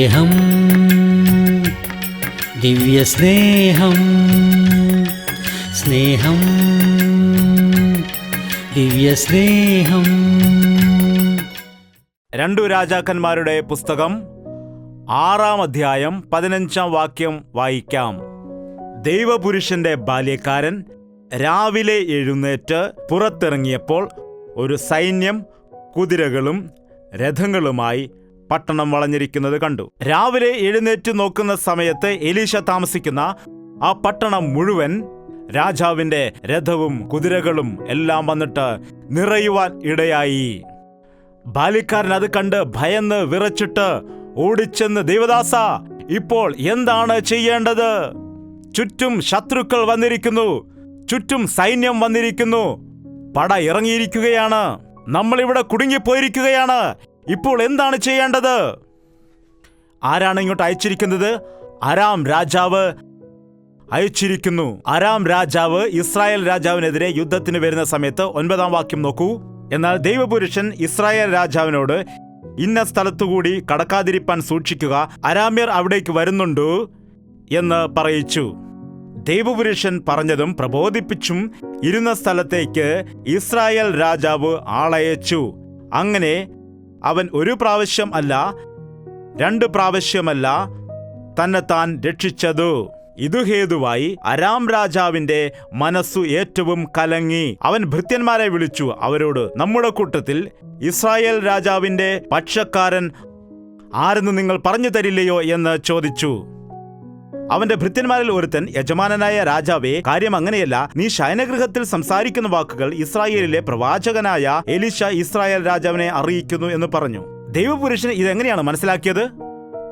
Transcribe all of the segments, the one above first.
സ്നേഹം, ദിവ്യസ്നേഹം, സ്നേഹം, ദിവ്യസ്നേഹം. 2 രാജാക്കന്മാരുടെ പുസ്തകം 6-ാം അധ്യായം 15-ാം വാക്യം വായിക്കാം. ദൈവപുരുഷന്റെ ബാല്യക്കാരൻ രാവിലെ എഴുന്നേറ്റ് പുറത്തിറങ്ങിയപ്പോൾ ഒരു സൈന്യം കുതിരകളും രഥങ്ങളുമായി പട്ടണം വളഞ്ഞിരിക്കുന്നത് കണ്ടു. രാവിലെ എഴുന്നേറ്റ് നോക്കുന്ന സമയത്ത് എലീശ താമസിക്കുന്ന ആ പട്ടണം മുഴുവൻ രാജാവിന്റെ രഥവും കുതിരകളും എല്ലാം വന്നിട്ട് നിറയുവാൻ ഇടയായി. ബാല്യക്കാരൻ അത് കണ്ട് ഭയന്ന് വിറച്ചിട്ട് ഓടിച്ചെന്ന്, ദൈവദാസ, ഇപ്പോൾ എന്താണ് ചെയ്യേണ്ടത്? ചുറ്റും ശത്രുക്കൾ വന്നിരിക്കുന്നു, ചുറ്റും സൈന്യം വന്നിരിക്കുന്നു, പട ഇറങ്ങിയിരിക്കുകയാണ്, നമ്മളിവിടെ കുടുങ്ങിപ്പോയിരിക്കുകയാണ്. ഇപ്പോൾ എന്താണ് ചെയ്യേണ്ടത്? ആരാണ് ഇങ്ങോട്ട് അയച്ചിരിക്കുന്നത്? അരാം രാജാവ് അയച്ചിരിക്കുന്നു. അരാം രാജാവ് ഇസ്രായേൽ രാജാവിനെതിരെ യുദ്ധത്തിന് വരുന്ന സമയത്ത് 9-ാം വാക്യം നോക്കൂ. എന്നാൽ ദൈവപുരുഷൻ ഇസ്രായേൽ രാജാവിനോട്, ഇന്ന സ്ഥലത്തുകൂടി കടക്കാതിരിപ്പാൻ സൂക്ഷിക്കുക, അരാമ്യർ അവിടേക്ക് വരുന്നുണ്ടു എന്ന് പറയിച്ചു. ദൈവപുരുഷൻ പറഞ്ഞതും പ്രബോധിപ്പിച്ചും ഇരുന്ന സ്ഥലത്തേക്ക് ഇസ്രായേൽ രാജാവ് ആളയച്ചു. അങ്ങനെ അവൻ 1 പ്രാവശ്യം അല്ല, 2 പ്രാവശ്യമല്ല തന്നെത്താൻ രക്ഷിച്ചതു. ഇതു ഹേതുവായി അരാം രാജാവിന്റെ മനസ്സു ഏറ്റവും കലങ്ങി. അവൻ ഭൃത്യന്മാരെ വിളിച്ചു അവരോട്, നമ്മുടെ കൂട്ടത്തിൽ ഇസ്രായേൽ രാജാവിന്റെ പക്ഷക്കാരൻ ആരെന്ന് നിങ്ങൾ പറഞ്ഞു തരില്ലയോ എന്ന് ചോദിച്ചു. അവന്റെ ഭൃത്യന്മാരിൽ ഒരുത്തൻ, യജമാനനായ രാജാവേ, കാര്യം അങ്ങനെയല്ല. നീ ശയനഗൃഹത്തിൽ സംസാരിക്കുന്ന വാക്കുകൾ ഇസ്രായേലിലെ പ്രവാചകനായ എലീശ ഇസ്രായേൽ രാജാവിനെ അറിയിക്കുന്നു എന്ന് പറഞ്ഞു. ദൈവപുരുഷൻ ഇതെങ്ങനെയാണ് മനസ്സിലാക്കിയത്?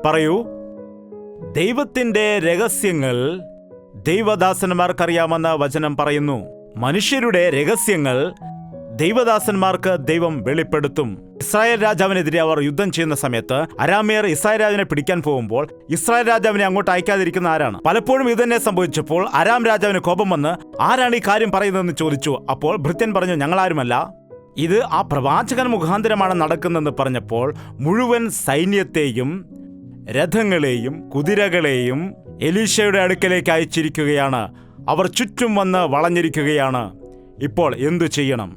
പറയൂ. ദൈവത്തിന്റെ രഹസ്യങ്ങൾ ദൈവദാസന്മാർക്കറിയാമെന്ന വചനം പറയുന്നു. മനുഷ്യരുടെ രഹസ്യങ്ങൾ ദൈവദാസന്മാർക്ക് ദൈവം വെളിപ്പെടുത്തും. ഇസ്രായേൽ രാജാവിനെതിരെ അവർ യുദ്ധം ചെയ്യുന്ന സമയത്ത് അരാമ്യർ ഇസ്രായേൽ രാജാവിനെ പിടിക്കാൻ പോകുമ്പോൾ ഇസ്രായേൽ രാജാവിനെ അങ്ങോട്ട് അയക്കാതിരിക്കുന്ന ആരാണ്? പലപ്പോഴും ഇതന്നെ സംഭവിച്ചപ്പോൾ അരാം രാജാവിന് കോപം വന്ന്, ആരാണ് ഈ കാര്യം പറയുന്നതെന്ന് ചോദിച്ചു. അപ്പോൾ ഭൃത്യൻ പറഞ്ഞു, ഞങ്ങളാരുമല്ല, ഇത് ആ പ്രവാചകൻ മുഖാന്തരമാണ് നടക്കുന്നതെന്ന് പറഞ്ഞപ്പോൾ മുഴുവൻ സൈന്യത്തെയും രഥങ്ങളെയും കുതിരകളെയും എലീശയുടെ അടുക്കലേക്ക് അയച്ചിരിക്കുകയാണ്. അവർ ചുറ്റും വന്ന് വളഞ്ഞിരിക്കുകയാണ്. ഇപ്പോൾ എന്തു ചെയ്യണം?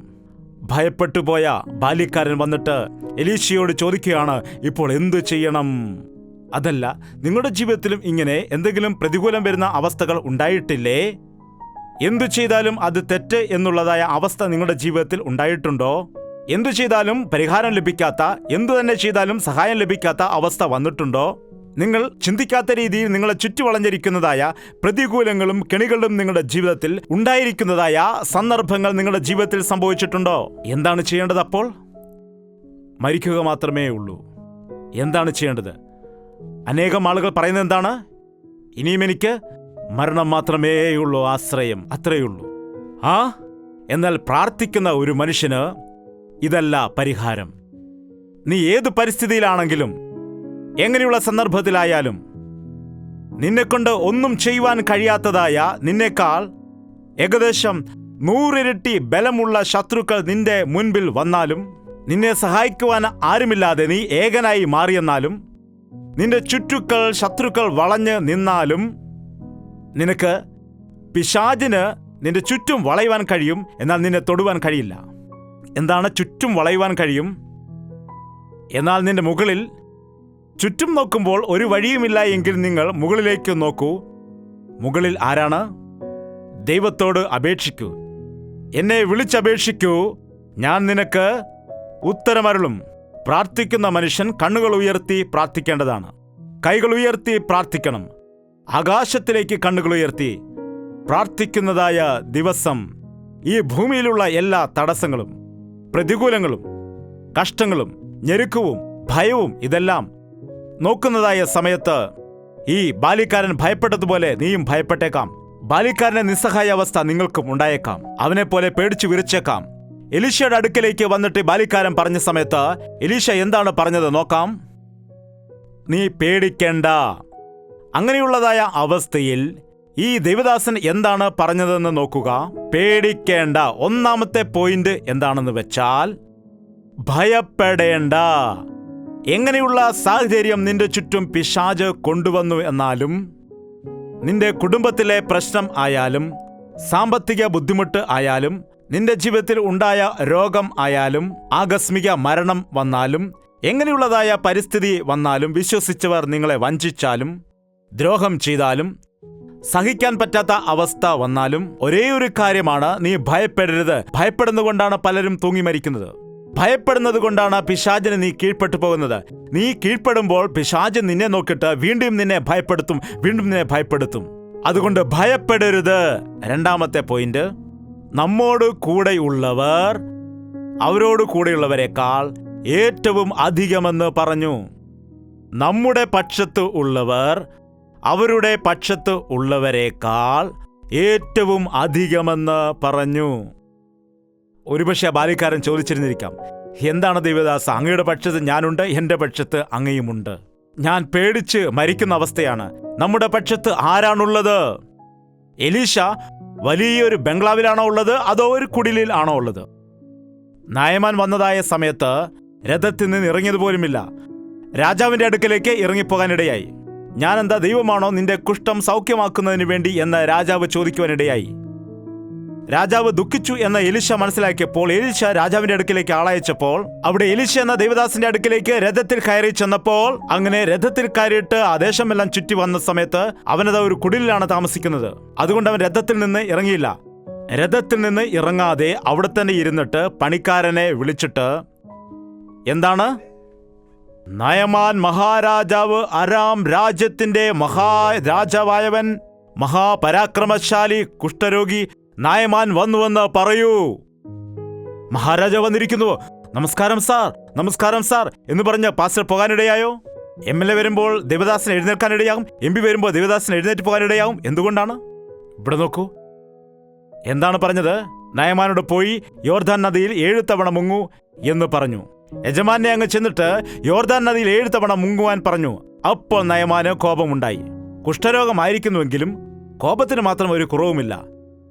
ഭയപ്പെട്ടുപോയ ബാല്യക്കാരൻ വന്നിട്ട് എലീശയോട് ചോദിക്കുകയാണ്, ഇപ്പോൾ എന്തു ചെയ്യണം? അതല്ല, നിങ്ങളുടെ ജീവിതത്തിലും ഇങ്ങനെ എന്തെങ്കിലും പ്രതികൂലം വരുന്ന അവസ്ഥകൾ ഉണ്ടായിട്ടില്ലേ? എന്തു ചെയ്താലും അത് തെറ്റ് എന്നുള്ളതായ അവസ്ഥ നിങ്ങളുടെ ജീവിതത്തിൽ ഉണ്ടായിട്ടുണ്ടോ? എന്തു ചെയ്താലും പരിഹാരം ലഭിക്കാത്ത, എന്തു തന്നെ ചെയ്താലും സഹായം ലഭിക്കാത്ത അവസ്ഥ വന്നിട്ടുണ്ടോ? നിങ്ങൾ ചിന്തിക്കാത്ത രീതിയിൽ നിങ്ങളെ ചുറ്റുവളഞ്ഞിരിക്കുന്നതായ പ്രതികൂലങ്ങളും കെണികളും നിങ്ങളുടെ ജീവിതത്തിൽ ഉണ്ടായിരിക്കുന്നതായ സന്ദർഭങ്ങൾ നിങ്ങളുടെ ജീവിതത്തിൽ സംഭവിച്ചിട്ടുണ്ടോ? എന്താണ് ചെയ്യേണ്ടത് അപ്പോൾ? മരിക്കുക മാത്രമേ ഉള്ളൂ. എന്താണ് ചെയ്യേണ്ടത്? അനേകം ആളുകൾ പറയുന്നത് എന്താണ്? ഇനിയും എനിക്ക് മരണം മാത്രമേ ഉള്ളൂ ആശ്രയം, അത്രയുള്ളൂ. എന്നാൽ പ്രാർത്ഥിക്കുന്ന ഒരു മനുഷ്യന് ഇതല്ല പരിഹാരം. നീ ഏത് പരിസ്ഥിതിയിലാണെങ്കിലും, എങ്ങനെയുള്ള സന്ദർഭത്തിലായാലും, നിന്നെക്കൊണ്ട് ഒന്നും ചെയ്യുവാൻ കഴിയാത്തതായ, നിന്നേക്കാൾ ഏകദേശം 100 ഇരട്ടി ബലമുള്ള ശത്രുക്കൾ നിന്റെ മുൻപിൽ വന്നാലും, നിന്നെ സഹായിക്കുവാൻ ആരുമില്ലാതെ നീ ഏകനായി മാറിയെന്നാലും, നിന്റെ ശത്രുക്കൾ വളഞ്ഞ് നിന്നാലും, നിനക്ക് പിശാചിന് നിന്റെ ചുറ്റും വളയുവാൻ കഴിയും, എന്നാൽ നിന്നെ തൊടുവാൻ കഴിയില്ല. എന്താണ് ചുറ്റും വളയുവാൻ കഴിയും? എന്നാൽ നിന്റെ മുകളിൽ ചുറ്റും നോക്കുമ്പോൾ ഒരു വഴിയുമില്ല എങ്കിൽ നിങ്ങൾ മുകളിലേക്ക് നോക്കൂ. മുകളിൽ ആരാണ്? ദൈവത്തോട് അപേക്ഷിക്കൂ. എന്നെ വിളിച്ചപേക്ഷിക്കൂ, ഞാൻ നിനക്ക് ഉത്തരമരുളും. പ്രാർത്ഥിക്കുന്ന മനുഷ്യൻ കണ്ണുകൾ ഉയർത്തി പ്രാർത്ഥിക്കേണ്ടതാണ്. കൈകൾ ഉയർത്തി പ്രാർത്ഥിക്കണം. ആകാശത്തിലേക്ക് കണ്ണുകൾ ഉയർത്തി പ്രാർത്ഥിക്കുന്നതായ ദിവസം ഈ ഭൂമിയിലുള്ള എല്ലാ തടസ്സങ്ങളും, പ്രതികൂലങ്ങളും, കഷ്ടങ്ങളും, ഞെരുക്കവും, ഭയവും ഇതെല്ലാം നോക്കുന്നതായ സമയത്ത് ഈ ബാല്യക്കാരൻ ഭയപ്പെട്ടതുപോലെ നീയും ഭയപ്പെട്ടേക്കാം. ബാല്യക്കാരന്റെ നിസ്സഹായ അവസ്ഥ നിങ്ങൾക്കും ഉണ്ടായേക്കാം. അവനെപ്പോലെ പേടിച്ചു വിറച്ചേക്കാം. എലീശയുടെ അടുക്കലേക്ക് വന്നിട്ട് ബാല്യക്കാരൻ പറഞ്ഞ സമയത്ത് എലീശ എന്താണ് പറഞ്ഞത് നോക്കാം. നീ പേടിക്കേണ്ട. അങ്ങനെയുള്ളതായ അവസ്ഥയിൽ ഈ ദൈവദാസൻ എന്താണ് പറഞ്ഞതെന്ന് നോക്കുക. പേടിക്കേണ്ട. ഒന്നാമത്തെ പോയിന്റ് എന്താണെന്ന് വെച്ചാൽ ഭയപ്പെടേണ്ട. എങ്ങനെയുള്ള സാഹചര്യം നിന്റെ ചുറ്റും പിശാച് കൊണ്ടുവന്നു എന്നാലും, നിന്റെ കുടുംബത്തിലെ പ്രശ്നം ആയാലും, സാമ്പത്തിക ബുദ്ധിമുട്ട് ആയാലും, നിന്റെ ജീവിതത്തിൽ ഉണ്ടായ രോഗം ആയാലും, ആകസ്മിക മരണം വന്നാലും, എങ്ങനെയുള്ളതായ പരിസ്ഥിതി വന്നാലും, വിശ്വസിച്ചവർ നിങ്ങളെ വഞ്ചിച്ചാലും, ദ്രോഹം ചെയ്താലും, സഹിക്കാൻ പറ്റാത്ത അവസ്ഥ വന്നാലും, ഒരേ ഒരു കാര്യമാണ്, നീ ഭയപ്പെടരുത്. ഭയപ്പെടുന്നതുകൊണ്ടാണ് പലരും തൂങ്ങി മരിക്കുന്നത്. ഭയപ്പെടുന്നത് കൊണ്ടാണ് പിശാചിന് നീ കീഴ്പ്പെട്ടു പോകുന്നത്. നീ കീഴ്പ്പെടുമ്പോൾ പിശാച് നിന്നെ നോക്കിയിട്ട് വീണ്ടും നിന്നെ ഭയപ്പെടുത്തും. അതുകൊണ്ട് ഭയപ്പെടരുത്. രണ്ടാമത്തെ പോയിന്റ്, നമ്മോട് കൂടെയുള്ളവർ അവരോട് കൂടെയുള്ളവരെക്കാൾ ഏറ്റവും അധികമെന്ന് പറഞ്ഞു. നമ്മുടെ പക്ഷത്ത് ഉള്ളവർ അവരുടെ പക്ഷത്ത് ഉള്ളവരെക്കാൾ ഏറ്റവും അധികമെന്ന് പറഞ്ഞു. ഒരുപക്ഷെ ബാല്യക്കാരൻ ചോദിച്ചിരുന്നിരിക്കാം, എന്താണ് ദൈവദാസ, അങ്ങയുടെ പക്ഷത്ത് ഞാനുണ്ട്, എൻ്റെ പക്ഷത്ത് അങ്ങയുമുണ്ട്. ഞാൻ പേടിച്ച് മരിക്കുന്ന അവസ്ഥയാണ്. നമ്മുടെ പക്ഷത്ത് ആരാണുള്ളത്? എലീശ വലിയൊരു ബംഗ്ലാവിലാണോ ഉള്ളത്, അതോ ഒരു കുടിലിൽ ആണോ ഉള്ളത്? നായമാൻ വന്നതായ സമയത്ത് രഥത്തിൽ നിന്ന് ഇറങ്ങിയതുപോലുമില്ല. രാജാവിൻ്റെ അടുക്കലേക്ക് ഇറങ്ങിപ്പോകാനിടയായി. ഞാനെന്താ ദൈവമാണോ നിന്റെ കുഷ്ഠം സൗഖ്യമാക്കുന്നതിന് വേണ്ടി എന്ന് രാജാവ് ചോദിക്കുവാനിടയായി. രാജാവ് ദുഃഖിച്ചു എന്ന് എലീശ മനസ്സിലാക്കിയപ്പോൾ എലീശ രാജാവിന്റെ അടുക്കിലേക്ക് ആളയച്ചപ്പോൾ, അവിടെ എലീശ എന്ന ദേവദാസിന്റെ അടുക്കിലേക്ക് രഥത്തിൽ കയറി ചെന്നപ്പോൾ, അങ്ങനെ രഥത്തിൽ കയറിയിട്ട് ആ ദേശമെല്ലാം ചുറ്റി വന്ന സമയത്ത് അവനത് ഒരു കുടിലാണ് താമസിക്കുന്നത്. അതുകൊണ്ട് അവൻ രഥത്തിൽ നിന്ന് ഇറങ്ങിയില്ല. രഥത്തിൽ നിന്ന് ഇറങ്ങാതെ അവിടെ തന്നെ ഇരുന്നിട്ട് പണിക്കാരനെ വിളിച്ചിട്ട്, എന്താണ്, നയമാൻ മഹാരാജാവ്, അരാം രാജ്യത്തിന്റെ മഹാരാജാവായവൻ, മഹാപരാക്രമശാലി കുഷ്ഠരോഗി നായമാൻ വന്നുവെന്ന് പറയൂ. മഹാരാജാവ് വന്നിരിക്കുന്നു. നമസ്കാരം സാർ, നമസ്കാരം സാർ എന്ന് പറഞ്ഞ് പാസ്റ്റർ പോകാനിടയായോ? MLA വരുമ്പോൾ ദേവദാസൻ എഴുന്നേൽക്കാനിടയാകും. MP വരുമ്പോൾ ദേവദാസൻ എഴുന്നേറ്റ് പോകാനിടയാകും. എന്തുകൊണ്ടാണ്? ഇവിടെ നോക്കൂ, എന്താണ് പറഞ്ഞത്? നയമാനോട് പോയി യോർദാൻ നദിയിൽ 7 തവണ മുങ്ങൂ എന്ന് പറഞ്ഞു. യജമാനെ അങ്ങ് ചെന്നിട്ട് യോർദാൻ നദിയിൽ 7 തവണ മുങ്ങുവാൻ പറഞ്ഞു. അപ്പോൾ നയമാന് കോപമുണ്ടായി. കുഷ്ഠരോഗമായിരിക്കുന്നുവെങ്കിലും കോപത്തിന് മാത്രം ഒരു കുറവുമില്ല.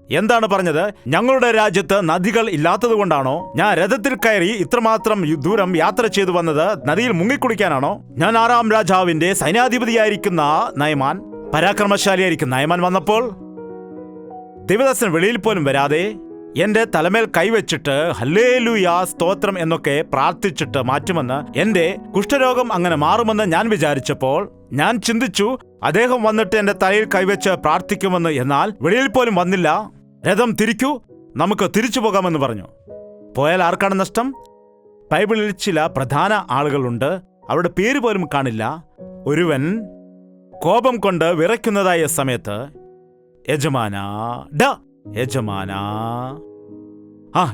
എന്താണ് പറഞ്ഞത്? ഞങ്ങളുടെ രാജ്യത്ത് നദികൾ ഇല്ലാത്തതുകൊണ്ടാണോ ഞാൻ രഥത്തിൽ കയറി ഇത്രമാത്രം ദൂരം യാത്ര ചെയ്തു വന്നത്? നദിയിൽ മുങ്ങിക്കുളിക്കാനാണോ? ഞാൻ ആറാം രാജാവിന്റെ സൈന്യാധിപതിയായിരിക്കുന്ന നയമാൻ, പരാക്രമശാലിയായിരിക്കുന്ന നയമാൻ വന്നപ്പോൾ ദേവദാസൻ വെളിയിൽ പോലും വരാതെ എന്റെ തലമേൽ കൈവച്ചിട്ട് ഹല്ലേലൂയ സ്തോത്രം എന്നൊക്കെ പ്രാർത്ഥിച്ചിട്ട് മാറ്റുമെന്ന്, എന്റെ കുഷ്ഠരോഗം അങ്ങനെ മാറുമെന്ന് ഞാൻ വിചാരിച്ചപ്പോൾ ഞാൻ ചിന്തിച്ചു, അദ്ദേഹം വന്നിട്ട് എന്റെ തലയിൽ കൈവച്ച് പ്രാർത്ഥിക്കുമെന്ന്. എന്നാൽ വെളിയിൽ പോലും വന്നില്ല. രഥം തിരിക്കൂ, നമുക്ക് തിരിച്ചു പോകാമെന്ന് പറഞ്ഞു. പോയാൽ ആർക്കാണ് നഷ്ടം? ബൈബിളിൽ ചില പ്രധാന ആളുകളുണ്ട്, അവരുടെ പേര് പോലും കാണില്ല. ഒരുവൻ കോപം കൊണ്ട് വിറയ്ക്കുന്നതായ സമയത്ത് യജമാനാ യജമാനാ,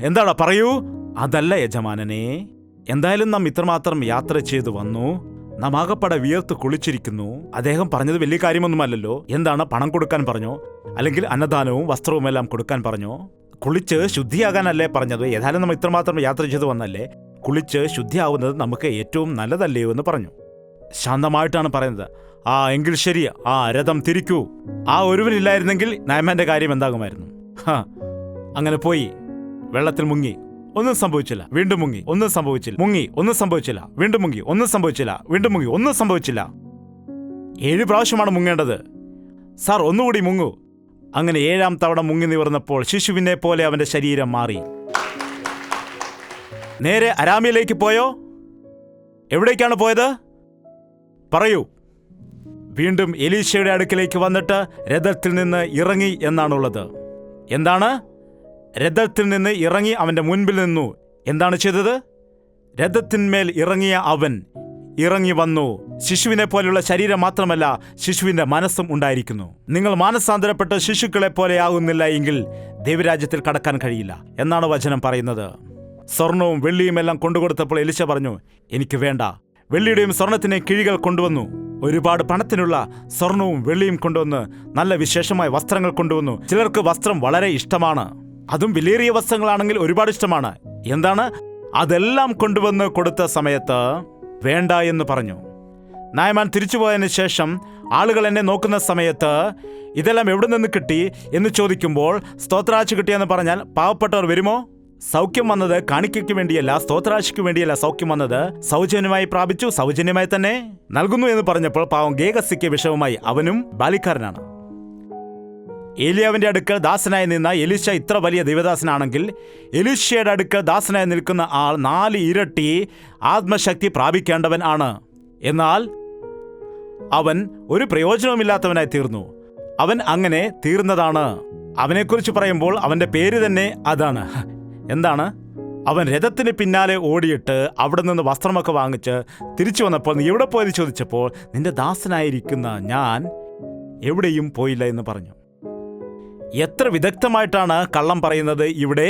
എന്താടാ പറയൂ. അതല്ല യജമാനനെ, എന്തായാലും നാം ഇത്രമാത്രം യാത്ര ചെയ്തു വന്നു, നാം ആകപ്പാടെ വിയർത്ത് കുളിച്ചിരിക്കുന്നു. അദ്ദേഹം പറഞ്ഞത് വലിയ കാര്യമൊന്നുമല്ലല്ലോ. എന്താണ്, പണം കൊടുക്കാൻ പറഞ്ഞോ? അല്ലെങ്കിൽ അന്നദാനവും വസ്ത്രവും എല്ലാം കൊടുക്കാൻ പറഞ്ഞോ? കുളിച്ച് ശുദ്ധിയാകാനല്ലേ പറഞ്ഞത്? ഏതായാലും നമ്മൾ ഇത്രമാത്രം യാത്ര ചെയ്തു വന്നല്ലേ, കുളിച്ച് ശുദ്ധിയാവുന്നത് നമുക്ക് ഏറ്റവും നല്ലതല്ലയോ എന്ന് പറഞ്ഞു. ശാന്തമായിട്ടാണ് പറയുന്നത്. എങ്കിൽ ശരി, രഥം തിരിക്കൂ. ഒരുവനില്ലായിരുന്നെങ്കിൽ നയമാന്റെ കാര്യം എന്താകുമായിരുന്നു? അങ്ങനെ പോയി വെള്ളത്തിൽ മുങ്ങി, ഒന്നും സംഭവിച്ചില്ല. വീണ്ടും മുങ്ങി, ഒന്നും സംഭവിച്ചില്ല. മുങ്ങി, ഒന്നും സംഭവിച്ചില്ല. വീണ്ടും മുങ്ങി, ഒന്നും സംഭവിച്ചില്ല. വീണ്ടും മുങ്ങി, ഒന്നും സംഭവിച്ചില്ല. 7 പ്രാവശ്യമാണ് മുങ്ങേണ്ടത്. സാർ, ഒന്നുകൂടി മുങ്ങൂ. അങ്ങനെ 7ാം തവണ മുങ്ങി നിവർന്നപ്പോൾ ശിശുവിനെ പോലെ അവന്റെ ശരീരം മാറി. നേരെ അരാമിലേക്ക് പോയോ? എവിടേക്കാണ് പോയത്? പറയൂ. വീണ്ടും എലീശയുടെ അടുക്കിലേക്ക് വന്നിട്ട് രഥത്തിൽ നിന്ന് ഇറങ്ങി എന്നാണുള്ളത്. എന്താണ്? രഥത്തിൽ നിന്ന് ഇറങ്ങി അവന്റെ മുൻപിൽ നിന്നു. എന്താണ് ചെയ്തത്? രഥത്തിന്മേൽ ഇറങ്ങിയ അവൻ ഇറങ്ങി വന്നു. ശിശുവിനെ പോലെയുള്ള ശരീരം മാത്രമല്ല, ശിശുവിന്റെ മനസ്സും ഉണ്ടായിരിക്കുന്നു. നിങ്ങൾ മാനസാന്തരപ്പെട്ട് ശിശുക്കളെ പോലെയാകുന്നില്ല എങ്കിൽ ദൈവരാജ്യത്തിൽ കടക്കാൻ കഴിയില്ല എന്നാണ് വചനം പറയുന്നത്. സ്വർണവും വെള്ളിയും എല്ലാം കൊണ്ടുകൊടുത്തപ്പോൾ എലീശ പറഞ്ഞു, എനിക്ക് വേണ്ട. വെള്ളിയുടെയും സ്വർണത്തിനെയും കിഴികൾ കൊണ്ടുവന്നു. ഒരുപാട് പണത്തിനുള്ള സ്വർണവും വെള്ളിയും കൊണ്ടുവന്ന് നല്ല വിശേഷമായ വസ്ത്രങ്ങൾ കൊണ്ടുവന്നു. ചിലർക്ക് വസ്ത്രം വളരെ ഇഷ്ടമാണ്, അതും വിലയേറിയ വസ്ത്രങ്ങളാണെങ്കിൽ ഒരുപാട് ഇഷ്ടമാണ്. എന്താണ്? അതെല്ലാം കൊണ്ടുവന്ന് കൊടുത്ത സമയത്ത് വേണ്ട എന്ന് പറഞ്ഞു. നായമാൻ തിരിച്ചുപോയതിനു ശേഷം ആളുകൾ എന്നെ നോക്കുന്ന സമയത്ത് ഇതെല്ലാം എവിടെ നിന്ന് കിട്ടി എന്ന് ചോദിക്കുമ്പോൾ, സ്തോത്രാഴ്ച കിട്ടിയെന്ന് പറഞ്ഞാൽ പാവപ്പെട്ടവർ വരുമോ? സൗഖ്യം വന്നത് കാണിക്കയ്ക്ക് വേണ്ടിയല്ല, സ്തോത്രാശിക്ക് വേണ്ടിയല്ല. സൗഖ്യം വന്നത് സൗജന്യമായി പ്രാപിച്ചു, സൗജന്യമായി തന്നെ നൽകുന്നു എന്ന് പറഞ്ഞപ്പോൾ പാവം ഗേഹസിക്ക് വിഷമമായി. അവനും ബാലിക്കാരനാണ്. ഏലിയാവിന്റെ അടുക്കൽ ദാസനായി നിന്ന എലീശ ഇത്ര വലിയ ദൈവദാസനാണെങ്കിൽ എലീശയുടെ അടുക്കൽ ദാസനായി നിൽക്കുന്ന ആൾ 4 ഇരട്ടി ആത്മശക്തി പ്രാപിക്കേണ്ടവൻ ആണ്. എന്നാൽ അവൻ ഒരു പ്രയോജനവുമില്ലാത്തവനായി തീർന്നു. അവൻ അങ്ങനെ തീർന്നതാണ്. അവനെക്കുറിച്ച് പറയുമ്പോൾ അവന്റെ പേര് തന്നെ അതാണ്. എന്താണ്? അവൻ രഥത്തിന് പിന്നാലെ ഓടിയിട്ട് അവിടെ നിന്ന് വസ്ത്രമൊക്കെ വാങ്ങിച്ച് തിരിച്ചു വന്നപ്പോൾ നീ എവിടെ പോയത് ചോദിച്ചപ്പോൾ നിന്റെ ദാസനായിരിക്കുന്ന ഞാൻ എവിടെയും പോയില്ല എന്ന് പറഞ്ഞു. എത്ര വിദഗ്ധമായിട്ടാണ് കള്ളം പറയുന്നത് ഇവിടെ!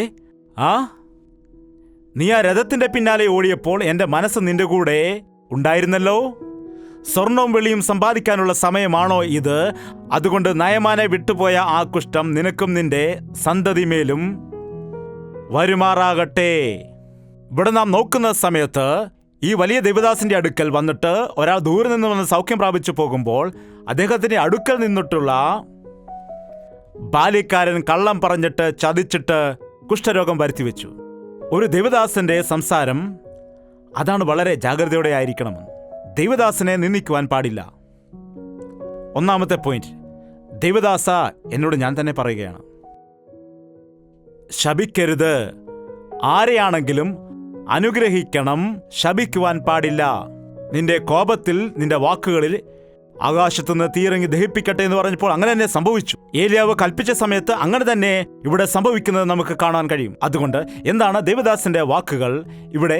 നീ ആ രഥത്തിന്റെ പിന്നാലെ ഓടിയപ്പോൾ എൻ്റെ മനസ്സ് നിന്റെ കൂടെ ഉണ്ടായിരുന്നല്ലോ. സ്വർണവും വെള്ളിയും സമ്പാദിക്കാനുള്ള സമയമാണോ ഇത്? അതുകൊണ്ട് നയമാനെ വിട്ടുപോയ ആ കുഷ്ഠം നിനക്കും നിന്റെ സന്തതിമേലും വരുമാറാകട്ടെ. ഇവിടെ നാം നോക്കുന്ന സമയത്ത് ഈ വലിയ ദൈവദാസന്റെ അടുക്കൽ വന്നിട്ട് ഒരാൾ ദൂരെ നിന്ന് വന്ന് സൗഖ്യം പ്രാപിച്ചു പോകുമ്പോൾ അദ്ദേഹത്തിന്റെ അടുക്കൽ നിന്നിട്ടുള്ള ബാല്യക്കാരൻ കള്ളം പറഞ്ഞിട്ട് ചതിച്ചിട്ട് കുഷ്ഠരോഗം വരുത്തിവെച്ചു. ഒരു ദൈവദാസന്റെ സംസാരം അതാണ്, വളരെ ജാഗ്രതയോടെ ആയിരിക്കണമെന്ന്. ദൈവദാസനെ നിന്ദിക്കുവാൻ പാടില്ല. ഒന്നാമത്തെ പോയിന്റ്, ദൈവദാസ എന്നോട് ഞാൻ തന്നെ പറയുകയാണ്, ശപിക്കരുത്. ആരെയാണെങ്കിലും അനുഗ്രഹിക്കണം, ശപിക്കുവാൻ പാടില്ല. നിന്റെ കോപത്തിൽ, നിന്റെ വാക്കുകളിൽ ആകാശത്തുനിന്ന് തീയിറങ്ങി ദഹിപ്പിക്കട്ടെ എന്ന് പറഞ്ഞപ്പോൾ അങ്ങനെ തന്നെ സംഭവിച്ചു. ഏലിയാവ് കൽപ്പിച്ച സമയത്ത് അങ്ങനെ തന്നെ ഇവിടെ സംഭവിക്കുന്നത് നമുക്ക് കാണാൻ കഴിയും. അതുകൊണ്ട് എന്താണ് ദൈവദാസന്റെ വാക്കുകൾ? ഇവിടെ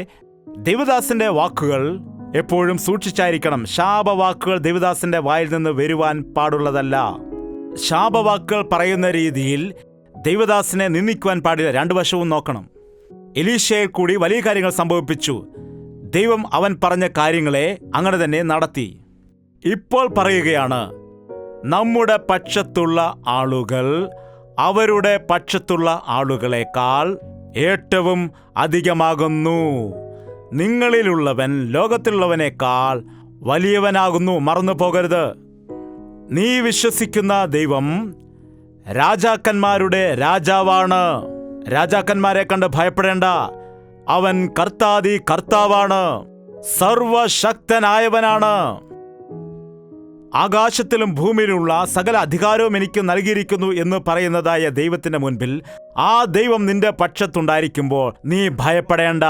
ദൈവദാസന്റെ വാക്കുകൾ എപ്പോഴും സൂക്ഷിച്ചായിരിക്കണം. ശാപവാക്കുകൾ ദൈവദാസന്റെ വായിൽ നിന്ന് വരുവാൻ പാടുള്ളതല്ല. ശാപവാക്കുകൾ പറയുന്ന രീതിയിൽ ദൈവദാസനെ നിന്ദിക്കുവാൻ പാടില്ല. 2 വശവും നോക്കണം. എലീശയെ കൂടി വലിയ കാര്യങ്ങൾ സംഭവിപ്പിച്ചു. ദൈവം അവൻ പറഞ്ഞ കാര്യങ്ങളെ അങ്ങനെ തന്നെ നടത്തി. ഇപ്പോൾ പറയുകയാണ്, നമ്മുടെ പക്ഷത്തുള്ള ആളുകൾ അവരുടെ പക്ഷത്തുള്ള ആളുകളെക്കാൾ ഏറ്റവും അധികമാകുന്നു. നിങ്ങളിലുള്ളവൻ ലോകത്തിലുള്ളവനേക്കാൾ വലിയവനാകുന്നു. മറന്നു പോകരുത്. നീ വിശ്വസിക്കുന്ന ദൈവം രാജാക്കന്മാരുടെ രാജാവാണ്. രാജാക്കന്മാരെ കണ്ട് ഭയപ്പെടേണ്ട. അവൻ കർത്താദി കർത്താവാണ്, സർവശക്തനായവനാണ്. ആകാശത്തിലും ഭൂമിയിലുള്ള സകല അധികാരവും എനിക്ക് നൽകിയിരിക്കുന്നു എന്ന് പറയുന്നതായ ദൈവത്തിന്റെ മുൻപിൽ ആ ദൈവം നിന്റെ പക്ഷത്തുണ്ടായിരിക്കുമ്പോൾ നീ ഭയപ്പെടേണ്ട.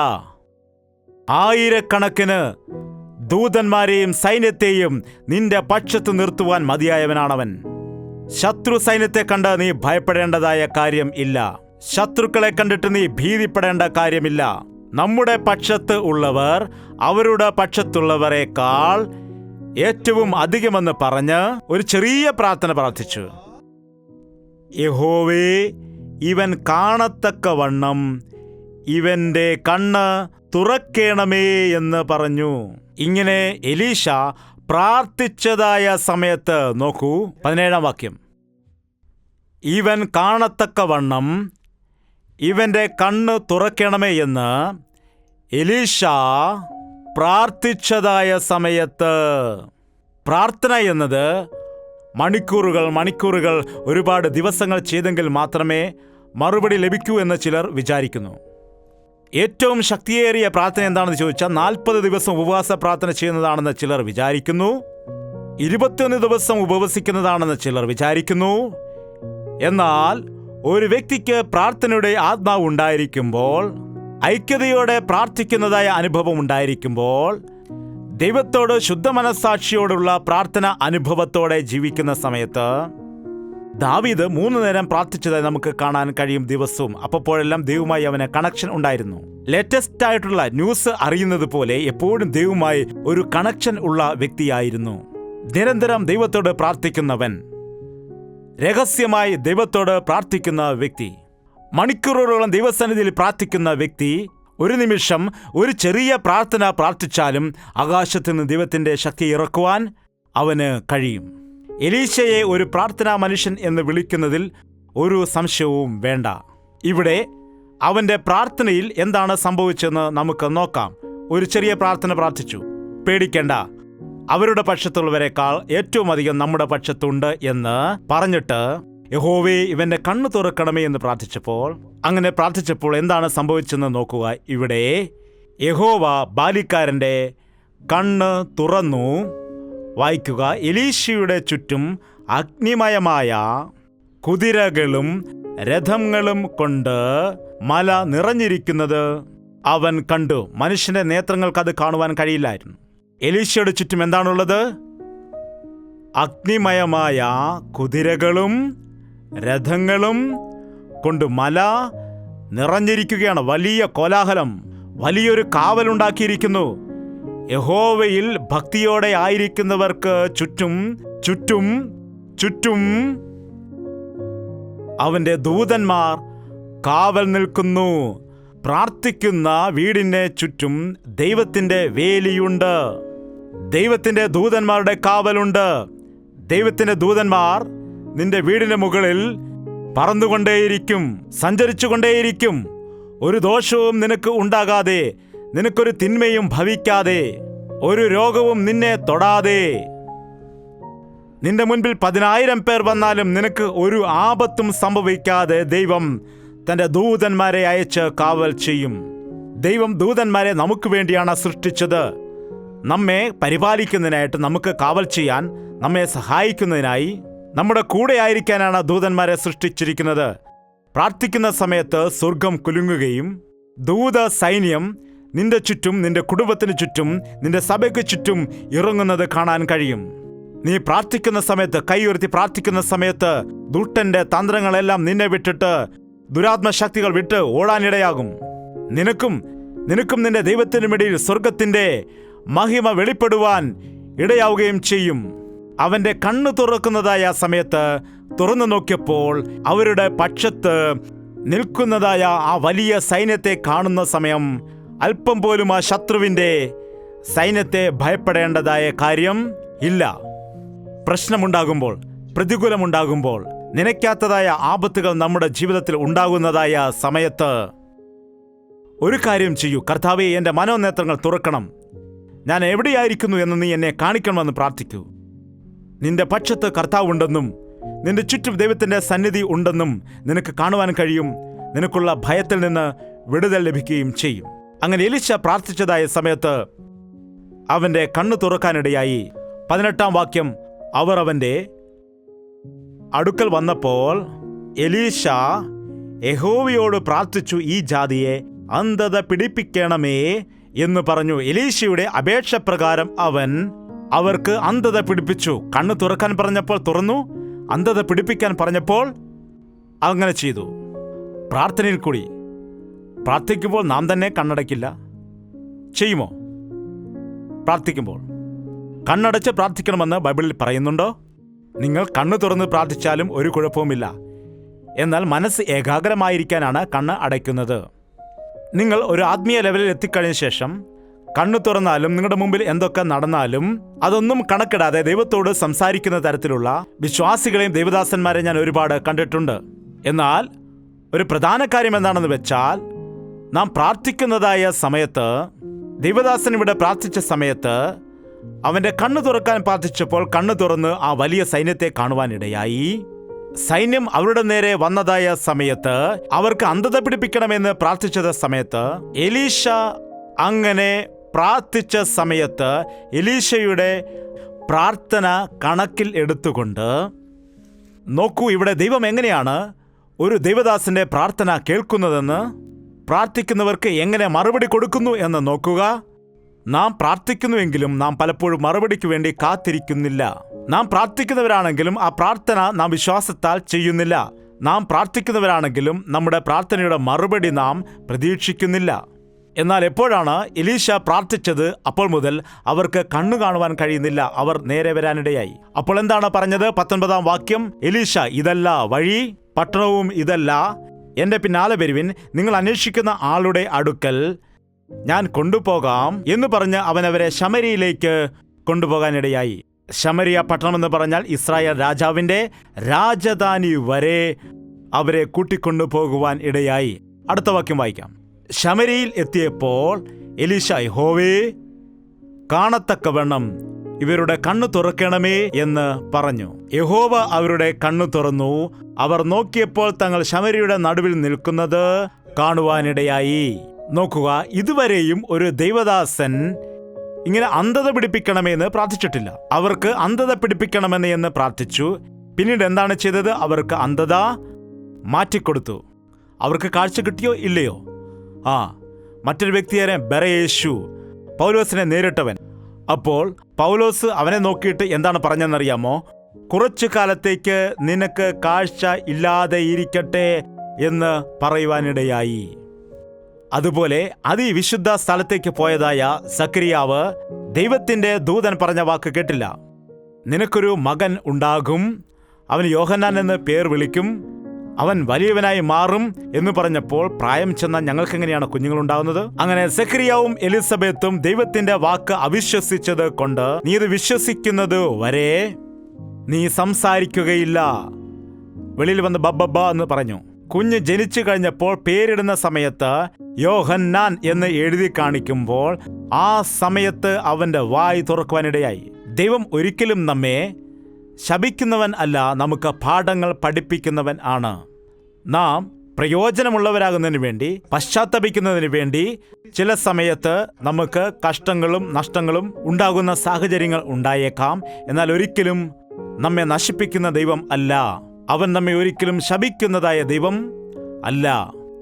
ആയിരക്കണക്കിന് ദൂതന്മാരെയും സൈന്യത്തെയും നിന്റെ പക്ഷത്ത് നിർത്തുവാൻ മതിയായവനാണവൻ. ശത്രു സൈന്യത്തെ കണ്ട് നീ ഭയപ്പെടേണ്ടതായ കാര്യം ഇല്ല. ശത്രുക്കളെ കണ്ടിട്ട് നീ ഭീതിപ്പെടേണ്ട കാര്യമില്ല. നമ്മുടെ പക്ഷത്ത് ഉള്ളവർ അവരുടെ പക്ഷത്തുള്ളവരെക്കാൾ ഏറ്റവും അധികമെന്ന് പറഞ്ഞ് ഒരു ചെറിയ പ്രാർത്ഥന പ്രാർത്ഥിച്ചു. യഹോവേ, ഇവൻ കാണത്തക്കവണ്ണം ഇവന്റെ കണ്ണ് തുറക്കേണമേ എന്ന് പറഞ്ഞു. ഇങ്ങനെ എലീശ പ്രാർത്ഥിച്ചതായ സമയത്ത് നോക്കൂ 17-ാം വാക്യം. ഇവൻ കാണത്തക്കവണ്ണം ഇവന്റെ കണ്ണ് തുറക്കണമേ എന്ന് എലീശ പ്രാർത്ഥിച്ചതായ സമയത്ത്. പ്രാർത്ഥന എന്നത് മണിക്കൂറുകൾ ഒരുപാട് ദിവസങ്ങൾ ചെയ്തെങ്കിൽ മാത്രമേ മറുപടി ലഭിക്കൂ എന്ന് ചിലർ വിചാരിക്കുന്നു. ഏറ്റവും ശക്തിയേറിയ പ്രാർത്ഥന എന്താണെന്ന് ചോദിച്ചാൽ 40 ദിവസം ഉപവാസ പ്രാർത്ഥന ചെയ്യുന്നതാണെന്ന് ചിലർ വിചാരിക്കുന്നു. 21 ദിവസം ഉപവസിക്കുന്നതാണെന്ന് ചിലർ വിചാരിക്കുന്നു. എന്നാൽ ഒരു വ്യക്തിക്ക് പ്രാർത്ഥനയുടെ ആത്മാവ് ഉണ്ടായിരിക്കുമ്പോൾ, ഐക്യതയോടെ പ്രാർത്ഥിക്കുന്നതായ അനുഭവം ഉണ്ടായിരിക്കുമ്പോൾ, ദൈവത്തോട് ശുദ്ധമനസ്സാക്ഷിയോടുള്ള പ്രാർത്ഥന അനുഭവത്തോടെ ജീവിക്കുന്ന സമയത്ത് ദാവീദ് 3 നേരം പ്രാർത്ഥിച്ചതായി നമുക്ക് കാണാൻ കഴിയും ദിവസവും. അപ്പോഴെല്ലാം ദൈവവുമായി അവന് കണക്ഷൻ ഉണ്ടായിരുന്നു. ലേറ്റസ്റ്റ് ആയിട്ടുള്ള ന്യൂസ് അറിയുന്നത് പോലെ എപ്പോഴും ദൈവവുമായി ഒരു കണക്ഷൻ ഉള്ള വ്യക്തിയായിരുന്നു. നിരന്തരം ദൈവത്തോട് പ്രാർത്ഥിക്കുന്നവൻ, രഹസ്യമായി ദൈവത്തോട് പ്രാർത്ഥിക്കുന്ന വ്യക്തി, മണിക്കൂറുകളോളം ദൈവസന്നിധിയിൽ പ്രാർത്ഥിക്കുന്ന വ്യക്തി, ഒരു നിമിഷം ഒരു ചെറിയ പ്രാർത്ഥന പ്രാർത്ഥിച്ചാലും ആകാശത്ത് നിന്ന് ദൈവത്തിന്റെ ശക്തി ഇറക്കുവാൻ അവന് കഴിയും. എലീശയെ ഒരു പ്രാർത്ഥനാ മനുഷ്യൻ എന്ന് വിളിക്കുന്നതിൽ ഒരു സംശയവും വേണ്ട. ഇവിടെ അവന്റെ പ്രാർത്ഥനയിൽ എന്താണ് സംഭവിച്ചെന്ന് നമുക്ക് നോക്കാം. ഒരു ചെറിയ പ്രാർത്ഥന പ്രാർത്ഥിച്ചു. പേടിക്കേണ്ട, അവരുടെ പക്ഷത്തുള്ളവരെക്കാൾ ഏറ്റവും അധികം നമ്മുടെ പക്ഷത്തുണ്ട് എന്ന് പറഞ്ഞിട്ട് യഹോവേ, ഇവന്റെ കണ്ണ് തുറക്കണമേ എന്ന് പ്രാർത്ഥിച്ചപ്പോൾ, അങ്ങനെ പ്രാർത്ഥിച്ചപ്പോൾ എന്താണ് സംഭവിച്ചെന്ന് നോക്കുക. ഇവിടെ യഹോവ ബാലിക്കാരൻ്റെ കണ്ണ് തുറന്നു. വായിക്കുക. എലീശയുടെ ചുറ്റും അഗ്നിമയമായ കുതിരകളും രഥങ്ങളും കൊണ്ട് മല നിറഞ്ഞിരിക്കുന്നത് അവൻ കണ്ടു. മനുഷ്യന്റെ നേത്രങ്ങൾക്ക് അത് കാണുവാൻ കഴിയില്ലായിരുന്നു. എലീശയുടെ ചുറ്റും എന്താണുള്ളത്? അഗ്നിമയമായ കുതിരകളും രഥങ്ങളും കൊണ്ട് മല നിറഞ്ഞിരിക്കുകയാണ്. വലിയ കോലാഹലം, വലിയൊരു കാവലുണ്ടാക്കിയിരിക്കുന്നു. യഹോവയിൽ ഭക്തിയോടെ ആയിരിക്കുന്നവർക്ക് ചുറ്റും ചുറ്റും ചുറ്റും അവന്റെ ദൂതന്മാർ കാവൽ നിൽക്കുന്നു. പ്രാർത്ഥിക്കുന്ന വീടിന് ചുറ്റും ദൈവത്തിന്റെ വേലിയുണ്ട്. ദൈവത്തിന്റെ ദൂതന്മാരുടെ കാവലുണ്ട്. ദൈവത്തിന്റെ ദൂതന്മാർ നിന്റെ വീടിന് മുകളിൽ പറന്നുകൊണ്ടേയിരിക്കും, സഞ്ചരിച്ചുകൊണ്ടേയിരിക്കും. ഒരു ദോഷവും നിനക്ക് ഉണ്ടാകാതെ, നിനക്കൊരു തിന്മയും ഭവിക്കാതെ, ഒരു രോഗവും നിന്നെ തൊടാതെ. നിന്റെ മുൻപിൽ 10,000 പേർ വന്നാലും നിനക്ക് ഒരു ആപത്തും സംഭവിക്കാതെ ദൈവം തന്റെ ദൂതന്മാരെ അയച്ച് കാവൽ ചെയ്യും. ദൈവം ദൂതന്മാരെ നമുക്ക് വേണ്ടിയാണ് സൃഷ്ടിച്ചത്. നമ്മെ പരിപാലിക്കുന്നതിനായിട്ട്, നമുക്ക് കാവൽ ചെയ്യാൻ, നമ്മെ സഹായിക്കുന്നതിനായി, നമ്മുടെ കൂടെ ആയിരിക്കാനാണ് ദൂതന്മാരെ സൃഷ്ടിച്ചിരിക്കുന്നത്. പ്രാർത്ഥിക്കുന്ന സമയത്ത് സ്വർഗം കുലുങ്ങുകയും ദൂത സൈന്യം നിന്റെ ചുറ്റും, നിന്റെ കുടുംബത്തിന് ചുറ്റും, നിന്റെ സഭയ്ക്ക് ചുറ്റും ഇറങ്ങുന്നത് കാണാൻ കഴിയും. നീ പ്രാർത്ഥിക്കുന്ന സമയത്ത്, കൈ ഉയർത്തി പ്രാർത്ഥിക്കുന്ന സമയത്ത് ദുഷ്ടന്റെ തന്ത്രങ്ങളെല്ലാം നിന്നെ വിട്ടിട്ട്, ദുരാത്മശക്തികൾ വിട്ട് ഓടാനിടയാകും. നിനക്കും നിന്റെ ദൈവത്തിനുമിടയിൽ സ്വർഗത്തിന്റെ മഹിമ വെളിപ്പെടുവാൻ ഇടയാവുകയും ചെയ്യും. അവന്റെ കണ്ണ് തുറക്കുന്നതായ സമയത്ത് തുറന്നു നോക്കിയപ്പോൾ അവരുടെ പക്ഷത്ത് നിൽക്കുന്നതായ ആ വലിയ സൈന്യത്തെ കാണുന്ന സമയം അല്പം പോലും ആ ശത്രുവിന്റെ സൈന്യത്തെ ഭയപ്പെടേണ്ടതായ കാര്യം ഇല്ല. പ്രശ്നമുണ്ടാകുമ്പോൾ, പ്രതികൂലമുണ്ടാകുമ്പോൾ, നനയ്ക്കാത്തതായ ആപത്തുകൾ നമ്മുടെ ജീവിതത്തിൽ ഉണ്ടാകുന്നതായ സമയത്ത് ഒരു കാര്യം ചെയ്യൂ. കർത്താവേ, എൻ്റെ മനോനേത്രങ്ങൾ തുറക്കണം, ഞാൻ എവിടെയായിരിക്കുന്നു എന്ന് നീ എന്നെ കാണിക്കണമെന്ന് പ്രാർത്ഥിക്കൂ. നിന്റെ പക്ഷത്ത് കർത്താവുണ്ടെന്നും നിന്റെ ചുറ്റും ദൈവത്തിൻ്റെ സന്നിധി ഉണ്ടെന്നും നിനക്ക് കാണുവാൻ കഴിയും. നിനക്കുള്ള ഭയത്തിൽ നിന്ന് വിടുതൽ ലഭിക്കുകയും ചെയ്യും. അങ്ങനെ എലീശ പ്രാർത്ഥിച്ചതായ സമയത്ത് അവൻ്റെ കണ്ണ് തുറക്കാനിടയായി. 18-ാം വാക്യം. അവർ അവൻ്റെ അടുക്കൽ വന്നപ്പോൾ എലീശ യഹോവയോട് പ്രാർത്ഥിച്ചു, ഈ ജാതിയെ അന്ധത പിടിപ്പിക്കണമേ എന്ന് പറഞ്ഞു. എലീശയുടെ അപേക്ഷ പ്രകാരം അവൻ അവർക്ക് അന്ധത പിടിപ്പിച്ചു. കണ്ണ് തുറക്കാൻ പറഞ്ഞപ്പോൾ തുറന്നു, അന്ധത പിടിപ്പിക്കാൻ പറഞ്ഞപ്പോൾ അങ്ങനെ ചെയ്തു. പ്രാർത്ഥനയിൽ കൂടി പ്രാർത്ഥിക്കുമ്പോൾ നാം തന്നെ കണ്ണടയ്ക്കില്ല. ചെയ്യുമോ? പ്രാർത്ഥിക്കുമ്പോൾ കണ്ണടച്ച് പ്രാർത്ഥിക്കണമെന്ന് ബൈബിളിൽ പറയുന്നുണ്ടോ? നിങ്ങൾ കണ്ണ് തുറന്ന് പ്രാർത്ഥിച്ചാലും ഒരു കുഴപ്പവുമില്ല. എന്നാൽ മനസ്സ് ഏകാഗ്രമായിരിക്കാനാണ് കണ്ണ് അടയ്ക്കുന്നത്. നിങ്ങൾ ഒരു ആത്മീയ ലെവലിൽ എത്തിക്കഴിഞ്ഞ ശേഷം കണ്ണു തുറന്നാലും നിങ്ങളുടെ മുമ്പിൽ എന്തൊക്കെ നടന്നാലും അതൊന്നും കണക്കിടാതെ ദൈവത്തോട് സംസാരിക്കുന്ന തരത്തിലുള്ള വിശ്വാസികളെയും ദൈവദാസന്മാരെ ഞാൻ ഒരുപാട് കണ്ടിട്ടുണ്ട്. എന്നാൽ ഒരു പ്രധാന കാര്യം എന്താണെന്ന് വെച്ചാൽ, നാം പ്രാർത്ഥിക്കുന്നതായ സമയത്ത്, ദൈവദാസൻ ഇവിടെ പ്രാർത്ഥിച്ച സമയത്ത് അവൻ്റെ കണ്ണു തുറക്കാൻ പ്രാർത്ഥിച്ചപ്പോൾ കണ്ണു തുറന്ന് ആ വലിയ സൈന്യത്തെ കാണുവാനിടയായി. സൈന്യം അവരുടെ നേരെ വന്നതായ സമയത്ത്, അവർക്ക് അന്ധത പിടിപ്പിക്കണമെന്ന് പ്രാർത്ഥിച്ചത് സമയത്ത്, എലീശ അങ്ങനെ പ്രാർത്ഥിച്ച സമയത്ത് എലീശയുടെ പ്രാർത്ഥന കണക്കിൽ എടുത്തുകൊണ്ട് നോക്കൂ, ഇവിടെ ദൈവം എങ്ങനെയാണ് ഒരു ദൈവദാസന്റെ പ്രാർത്ഥന കേൾക്കുന്നതെന്ന്, പ്രാർത്ഥിക്കുന്നവർക്ക് എങ്ങനെ മറുപടി കൊടുക്കുന്നു എന്ന് നോക്കുക. നാം പ്രാർത്ഥിക്കുന്നുവെങ്കിലും നാം പലപ്പോഴും മറുപടിക്ക് വേണ്ടി കാത്തിരിക്കുന്നില്ല. നാം പ്രാർത്ഥിക്കുന്നവരാണെങ്കിലും ആ പ്രാർത്ഥന നാം വിശ്വാസത്താൽ ചെയ്യുന്നില്ല. നാം പ്രാർത്ഥിക്കുന്നവരാണെങ്കിലും നമ്മുടെ പ്രാർത്ഥനയുടെ മറുപടി നാം പ്രതീക്ഷിക്കുന്നില്ല. എന്നാൽ എപ്പോഴാണ് എലീശ പ്രാർത്ഥിച്ചത്, അപ്പോൾ മുതൽ അവർക്ക് കണ്ണു കാണുവാൻ കഴിയുന്നില്ല. അവർ നേരെ വരാനിടയായി. അപ്പോൾ എന്താണ് പറഞ്ഞത്? 19-ാം വാക്യം. എലീശ, ഇതല്ല വഴി, പട്ടണവും ഇതല്ല, എന്റെ പിന്നാലെ വരുവിൻ, നിങ്ങൾ അന്വേഷിക്കുന്ന ആളുടെ അടുക്കൽ ഞാൻ കൊണ്ടുപോകാം എന്ന് പറഞ്ഞ് അവനവരെ ശമരിയിലേക്ക് കൊണ്ടുപോകാനിടയായി. ശമരിയ പട്ടണമെന്ന് പറഞ്ഞാൽ ഇസ്രായേൽ രാജാവിന്റെ രാജധാനി വരെ അവരെ കൂട്ടിക്കൊണ്ടുപോകുവാൻ ഇടയായി. അടുത്ത വാക്യം വായിക്കാം. ശമരിയിൽ എത്തിയപ്പോൾ എലീശ, യഹോവേ, കാണത്തക്കവണ്ണം ഇവരുടെ കണ്ണു തുറക്കണമേ എന്ന് പറഞ്ഞു. യഹോവ അവരുടെ കണ്ണു തുറന്നു. അവർ നോക്കിയപ്പോൾ തങ്ങൾ ശമര്യയുടെ നടുവിൽ നിൽക്കുന്നത് കാണുവാനിടയായി. നോക്കുക, ഇതുവരെയും ഒരു ദൈവദാസൻ ഇങ്ങനെ അന്ധത പിടിപ്പിക്കണമെന്ന് പ്രാർത്ഥിച്ചിട്ടില്ല. അവർക്ക് അന്ധത പിടിപ്പിക്കണമെന്ന് എന്ന് പ്രാർത്ഥിച്ചു. പിന്നീട് എന്താണ് ചെയ്തത്? അവർക്ക് അന്ധത മാറ്റിക്കൊടുത്തു. അവർക്ക് കാഴ്ച കിട്ടിയോ ഇല്ലയോ? മറ്റൊരു വ്യക്തിയെ ബരയേശു, പൗലോസിനെ നേരിട്ടവൻ. അപ്പോൾ പൗലോസ് അവനെ നോക്കിയിട്ട് എന്താണ് പറഞ്ഞെന്നറിയാമോ? കുറച്ചു കാലത്തേക്ക് നിനക്ക് കാഴ്ച ഇല്ലാതെ ഇരിക്കട്ടെ എന്ന് പറയുവാനിടയായി. അതുപോലെ അതിവിശുദ്ധ സ്ഥലത്തേക്ക് പോയതായ സക്രിയാവ് ദൈവത്തിന്റെ ദൂതൻ പറഞ്ഞ വാക്ക് കേട്ടില്ല. നിനക്കൊരു മകൻ ഉണ്ടാകും, അവൻ യോഹന്നാൻ എന്ന് പേർ വിളിക്കും, അവൻ വലിയവനായി മാറും എന്ന് പറഞ്ഞപ്പോൾ പ്രായം ചെന്ന ഞങ്ങൾക്ക് എങ്ങനെയാണ് കുഞ്ഞുങ്ങളുണ്ടാകുന്നത്? അങ്ങനെ സക്രിയാവും എലിസബത്തും ദൈവത്തിന്റെ വാക്ക് അവിശ്വസിച്ചത് കൊണ്ട് നീ ഇത് വിശ്വസിക്കുന്നത് വരെ നീ സംസാരിക്കുകയില്ല. വെളിയിൽ വന്ന് ബബ്ബ എന്ന് പറഞ്ഞു. കുഞ്ഞ് ജനിച്ചു കഴിഞ്ഞപ്പോൾ പേരിടുന്ന സമയത്ത് യോഹന്നാൻ എന്ന് എഴുതി കാണിക്കുമ്പോൾ ആ സമയത്ത് അവന്റെ വായ് തുറക്കുവാനിടയായി. ദൈവം ഒരിക്കലും നമ്മെ ശപിക്കുന്നവൻ അല്ല, നമുക്ക് പാഠങ്ങൾ പഠിപ്പിക്കുന്നവൻ ആണ്. നാം പ്രയോജനമുള്ളവരാകുന്നതിന് വേണ്ടി, പശ്ചാത്തപിക്കുന്നതിന് വേണ്ടി ചില സമയത്ത് നമുക്ക് കഷ്ടങ്ങളും നഷ്ടങ്ങളും ഉണ്ടാകുന്ന സാഹചര്യങ്ങൾ ഉണ്ടായേക്കാം. എന്നാൽ ഒരിക്കലും നമ്മെ നശിപ്പിക്കുന്ന ദൈവം അല്ല. അവൻ നമ്മെ ഒരിക്കലും ശപിക്കുന്നതായ ദൈവം അല്ല.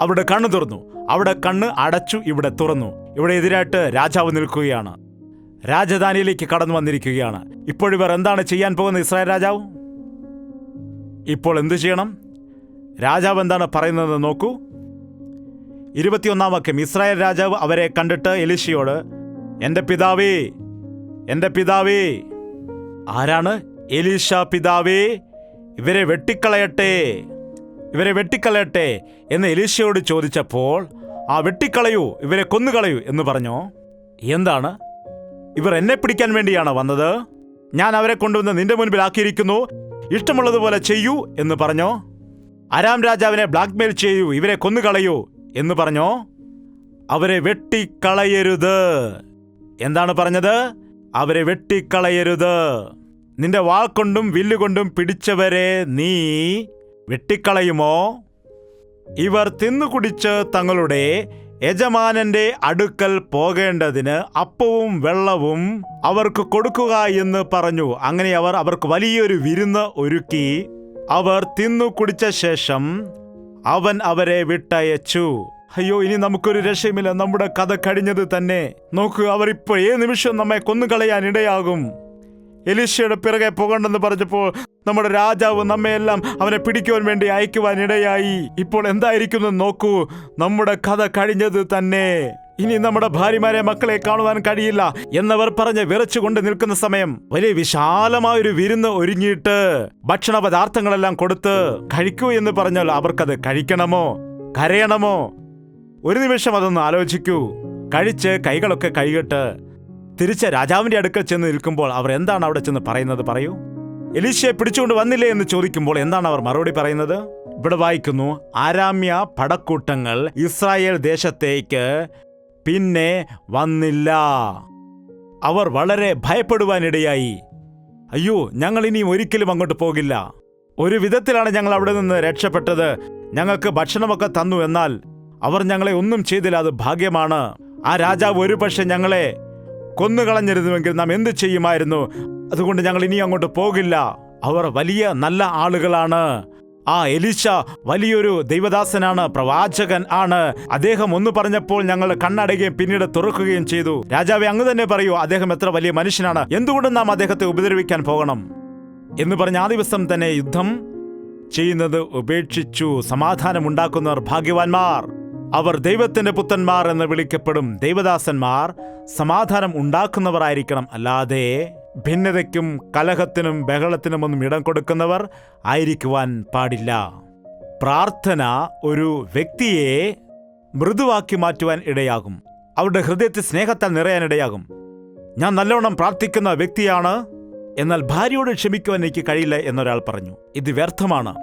അവിടെ കണ്ണു തുറന്നു, അവിടെ കണ്ണ് അടച്ചു, ഇവിടെ തുറന്നു. ഇവിടെ എതിരായിട്ട് രാജാവ് നിൽക്കുകയാണ്. രാജധാനിയിലേക്ക് കടന്നു വന്നിരിക്കുകയാണ്. ഇപ്പോഴിവർ എന്താണ് ചെയ്യാൻ പോകുന്നത്? ഇസ്രായേൽ രാജാവ് ഇപ്പോൾ എന്തു ചെയ്യണം? രാജാവ് എന്താണ് പറയുന്നത് നോക്കൂ. 21-ാം വാക്യം. ഇസ്രായേൽ രാജാവ് അവരെ കണ്ടിട്ട് എലീശയോട്, എൻ്റെ പിതാവേ, എൻ്റെ പിതാവേ. ആരാണ്? എലീശ പിതാവേ, ഇവരെ വെട്ടിക്കളയട്ടെ, ഇവരെ വെട്ടിക്കളയട്ടെ എന്ന് എലീശയോട് ചോദിച്ചപ്പോൾ, വെട്ടിക്കളയൂ, ഇവരെ കൊന്നുകളയൂ എന്ന് പറഞ്ഞു. എന്താണ്? ഇവർ എന്നെ പിടിക്കാൻ വേണ്ടിയാണ് വന്നത്. ഞാൻ അവരെ കൊണ്ടുവന്ന് നിന്റെ മുൻപിൽ ആക്കിയിരിക്കുന്നു, ഇഷ്ടമുള്ളതുപോലെ ചെയ്യൂ എന്ന് പറഞ്ഞോ? അരാം രാജാവിനെ ബ്ലാക്ക്മെയിൽ ചെയ്യൂ, ഇവരെ കൊന്നുകളയൂ എന്ന് പറഞ്ഞോ? അവരെ വെട്ടിക്കളയരുത്. എന്താണ് പറഞ്ഞത്? അവരെ വെട്ടിക്കളയരുത്. നിന്റെ വാൾ കൊണ്ടും വില്ലുകൊണ്ടും പിടിച്ചവരെ നീ വെട്ടിക്കളയുമോ? ഇവർ തിന്നുകുടിച്ച് തങ്ങളുടെ യജമാനന്റെ അടുക്കൽ പോകേണ്ടതിന് അപ്പവും വെള്ളവും അവർക്ക് കൊടുക്കുക എന്ന് പറഞ്ഞു. അങ്ങനെ അവർക്ക് വലിയൊരു വിരുന്ന് ഒരുക്കി. അവർ തിന്നു കുടിച്ച ശേഷം അവൻ അവരെ വിട്ടയച്ചു. അയ്യോ, ഇനി നമുക്കൊരു രക്ഷയുമില്ല. നമ്മുടെ കഥ കഴിഞ്ഞത് തന്നെ. നോക്കൂ, അവർ ഇപ്പോൾ ഏത് നിമിഷം നമ്മെ കൊന്നുകളയാൻ ഇടയാകും. എലീശയുടെ പിറകെ പോകണ്ടെന്ന് പറഞ്ഞപ്പോൾ നമ്മുടെ രാജാവ് നമ്മയെല്ലാം അവനെ പിടിക്കുവാൻ വേണ്ടി അയക്കുവാൻ ഇടയായി. ഇപ്പോൾ എന്തായിരിക്കുന്നു നോക്കൂ, നമ്മുടെ കഥ കഴിഞ്ഞത് തന്നെ. ഇനി നമ്മുടെ ഭാര്യമാരെ, മക്കളെ കാണുവാൻ കഴിയില്ല എന്നവർ പറഞ്ഞ് വിറച്ചുകൊണ്ട് നിൽക്കുന്ന സമയം വലിയ വിശാലമായൊരു വിരുന്ന് ഒരുങ്ങിയിട്ട് ഭക്ഷണ പദാർത്ഥങ്ങളെല്ലാം കൊടുത്ത് കഴിക്കൂ എന്ന് പറഞ്ഞാൽ അവർക്കത് കഴിക്കണമോ, കരയണമോ? ഒരു നിമിഷം അതൊന്ന് ആലോചിക്കൂ. കഴിച്ച് കൈകളൊക്കെ കഴുകിട്ട് തിരിച്ച് രാജാവിന്റെ അടുക്കൽ ചെന്ന് നിൽക്കുമ്പോൾ അവർ എന്താണ് അവിടെ ചെന്ന് പറയുന്നത്? പറയൂ. എലീശയെ പിടിച്ചുകൊണ്ട് വന്നില്ലേ എന്ന് ചോദിക്കുമ്പോൾ എന്താണ് അവർ മറുപടി പറയുന്നത്? ഇവിടെ വായിക്കുന്നു, ആരാമ്യ പടക്കൂട്ടങ്ങൾ ഇസ്രായേൽ ദേശത്തേക്ക് പിന്നെ വന്നില്ല. അവർ വളരെ ഭയപ്പെടുവാനിടയായി. അയ്യോ, ഞങ്ങൾ ഇനിയും ഒരിക്കലും അങ്ങോട്ട് പോകില്ല. ഒരു വിധത്തിലാണ് ഞങ്ങൾ അവിടെ നിന്ന് രക്ഷപ്പെട്ടത്. ഞങ്ങൾക്ക് ഭക്ഷണമൊക്കെ തന്നു, എന്നാൽ അവർ ഞങ്ങളെ ഒന്നും ചെയ്തില്ല. അത് ഭാഗ്യമാണ്. ആ രാജാവ് ഒരു പക്ഷെ ഞങ്ങളെ കൊന്നുകളഞ്ഞിരുന്നുവെങ്കിൽ നാം എന്ത് ചെയ്യുമായിരുന്നു? അതുകൊണ്ട് ഞങ്ങൾ ഇനി അങ്ങോട്ട് പോകില്ല. അവർ വലിയ നല്ല ആളുകളാണ്. എലീശ വലിയൊരു ദൈവദാസനാണ്, പ്രവാചകൻ ആണ്. അദ്ദേഹം ഒന്ന് പറഞ്ഞപ്പോൾ ഞങ്ങൾ കണ്ണടയുകയും പിന്നീട് തുറക്കുകയും ചെയ്തു. രാജാവെ, അങ്ങ് തന്നെ പറയൂ, അദ്ദേഹം എത്ര വലിയ മനുഷ്യനാണ്. എന്തുകൊണ്ട് നാം അദ്ദേഹത്തെ ഉപദ്രവിക്കാൻ പോകണം എന്ന് പറഞ്ഞ് ആ ദിവസം തന്നെ യുദ്ധം ചെയ്യുന്നത് ഉപേക്ഷിച്ചു. സമാധാനമുണ്ടാക്കുന്നവർ ഭാഗ്യവാന്മാർ, അവർ ദൈവത്തിന്റെ പുത്രന്മാർ എന്ന് വിളിക്കപ്പെടും. ദൈവദാസന്മാർ സമാധാനം ഉണ്ടാക്കുന്നവരായിരിക്കണം, അല്ലാതെ ഭിന്നതയ്ക്കും കലഹത്തിനും ബഹളത്തിനും ഒന്നും ഇടം കൊടുക്കുന്നവർ ആയിരിക്കുവാൻ പാടില്ല. പ്രാർത്ഥന ഒരു വ്യക്തിയെ മൃദുവാക്കി മാറ്റുവാൻ ഇടയാകും. അവരുടെ ഹൃദയത്തിൽ സ്നേഹത്താൽ നിറയാനിടയാകും. ഞാൻ നല്ലവണ്ണം പ്രാർത്ഥിക്കുന്ന വ്യക്തിയാണ്, എന്നാൽ ഭാര്യയോട് ക്ഷമിക്കുവാൻ എനിക്ക് കഴിയില്ല എന്നൊരാൾ പറഞ്ഞു. ഇത് വ്യർത്ഥമാണ്.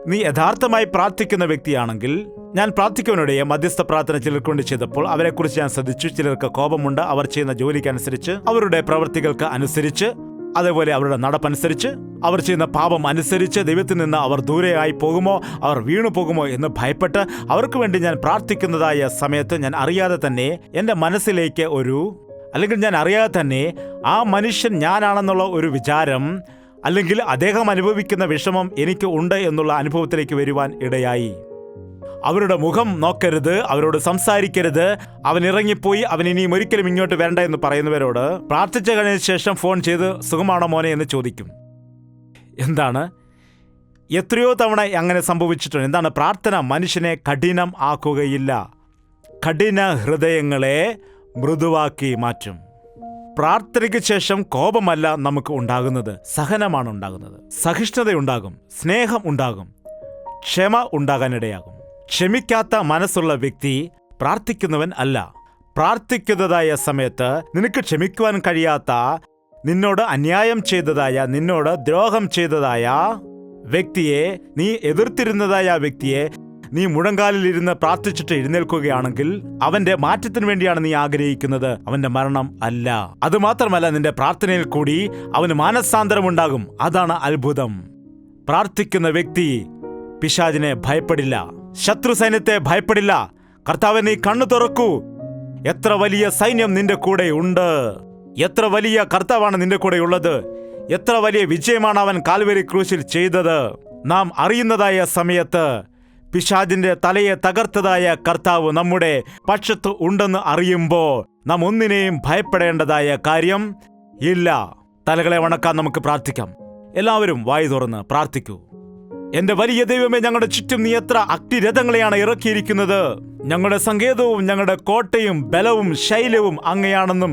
നീ യഥാർത്ഥമായി പ്രാർത്ഥിക്കുന്ന വ്യക്തിയാണെങ്കിൽ, ഞാൻ പ്രാർത്ഥിക്കുന്നവരുടെ മധ്യസ്ഥ പ്രാർത്ഥന ചിലർക്ക് കൊണ്ട് ചെയ്തപ്പോൾ അവരെക്കുറിച്ച് ഞാൻ ശ്രദ്ധിച്ചു. ചിലർക്ക് കോപമുണ്ട്. അവർ ചെയ്യുന്ന ജോലിക്കനുസരിച്ച്, അവരുടെ പ്രവൃത്തികൾക്ക് അനുസരിച്ച്, അതേപോലെ അവരുടെ നടപ്പനുസരിച്ച്, അവർ ചെയ്യുന്ന പാപം അനുസരിച്ച് ദൈവത്തിൽ നിന്ന് അവർ ദൂരെയായി പോകുമോ, അവർ വീണു പോകുമോ എന്ന് ഭയപ്പെട്ട് അവർക്ക് വേണ്ടി ഞാൻ പ്രാർത്ഥിക്കുന്നതായ സമയത്ത് ഞാൻ അറിയാതെ തന്നെ എൻ്റെ മനസ്സിലേക്ക് അല്ലെങ്കിൽ ഞാൻ അറിയാതെ തന്നെ ആ മനുഷ്യൻ ഞാനാണെന്നുള്ള ഒരു വിചാരം, അല്ലെങ്കിൽ അദ്ദേഹം അനുഭവിക്കുന്ന വിഷമം എനിക്ക് ഉണ്ട് എന്നുള്ള അനുഭവത്തിലേക്ക് വരുവാൻ ഇടയായി. അവരുടെ മുഖം നോക്കരുത്, അവരോട് സംസാരിക്കരുത്, അവൻ ഇറങ്ങിപ്പോയി, അവൻ ഇനിയും ഒരിക്കലും ഇങ്ങോട്ട് വരണ്ട എന്ന് പറയുന്നവരോട് പ്രാർത്ഥിച്ച കഴിഞ്ഞ ശേഷം ഫോൺ ചെയ്ത് സുഖമാണോ മോനെ എന്ന് ചോദിക്കും. എന്താണ്? എത്രയോ തവണ അങ്ങനെ സംഭവിച്ചിട്ടുണ്ട്. എന്താണ്? പ്രാർത്ഥന മനുഷ്യനെ കഠിനം ആക്കുകയില്ല, കഠിന ഹൃദയങ്ങളെ മൃദുവാക്കി മാറ്റും. പ്രാർത്ഥനയ്ക്ക് ശേഷം കോപമല്ല നമുക്ക് ഉണ്ടാകുന്നത്, സഹനമാണ് ഉണ്ടാകുന്നത്. സഹിഷ്ണുതയുണ്ടാകും, സ്നേഹം ഉണ്ടാകും, ക്ഷമ ഉണ്ടാകാനിടയാകും. ക്ഷമിക്കാത്ത മനസ്സുള്ള വ്യക്തി പ്രാർത്ഥിക്കുന്നവൻ അല്ല. പ്രാർത്ഥിക്കുന്നതായ സമയത്ത് നിനക്ക് ക്ഷമിക്കുവാൻ കഴിയാത്ത, നിന്നോട് അന്യായം ചെയ്തതായ, നിന്നോട് ദ്രോഹം ചെയ്തതായ വ്യക്തിയെ, നീ എതിർത്തിരുന്നതായ വ്യക്തിയെ നീ മുഴങ്കാലിലിരുന്ന് പ്രാർത്ഥിച്ചിട്ട് എഴുന്നേൽക്കുകയാണെങ്കിൽ അവന്റെ മാറ്റത്തിന് വേണ്ടിയാണ് നീ ആഗ്രഹിക്കുന്നത്, അവന്റെ മരണം അല്ല. അതുമാത്രമല്ല, നിന്റെ പ്രാർത്ഥനയിൽ കൂടി അവന് മാനസാന്തരമുണ്ടാകും. അതാണ് അത്ഭുതം. പ്രാർത്ഥിക്കുന്ന വ്യക്തി പിശാചിനെ ഭയപ്പെടില്ല, ശത്രു സൈന്യത്തെ ഭയപ്പെടില്ല. കർത്താവേ, നീ കണ്ണു തുറക്കൂ, എത്ര വലിയ സൈന്യം നിന്റെ കൂടെ ഉണ്ട്, എത്ര വലിയ കർത്താവാണ് നിന്റെ കൂടെ ഉള്ളത്, എത്ര വലിയ വിജയമാണ് അവൻ കാൽവരി ക്രൂശിൽ ചെയ്തത്. നാം അറിയുന്നതായ സമയത്ത് പിശാചിന്റെ തലയെ തകർത്തതായ കർത്താവ് നമ്മുടെ പക്ഷത്ത് ഉണ്ടെന്ന് അറിയുമ്പോൾ നാം ഒന്നിനെയും ഭയപ്പെടേണ്ടതായ കാര്യം ഇല്ല. തലകളെ വണക്കാൻ നമുക്ക് പ്രാർത്ഥിക്കാം. എല്ലാവരും വായു തുറന്ന് പ്രാർത്ഥിക്കൂ. എന്റെ വലിയ ദൈവമേ, ഞങ്ങളുടെ ചുറ്റും നീ എത്ര അഗ്നിരഥങ്ങളെയാണ് ഇറക്കിയിരിക്കുന്നത്. ഞങ്ങളുടെ സങ്കേതവും ഞങ്ങളുടെ കോട്ടയും ബലവും ശൈലവും അങ്ങയാണെന്നും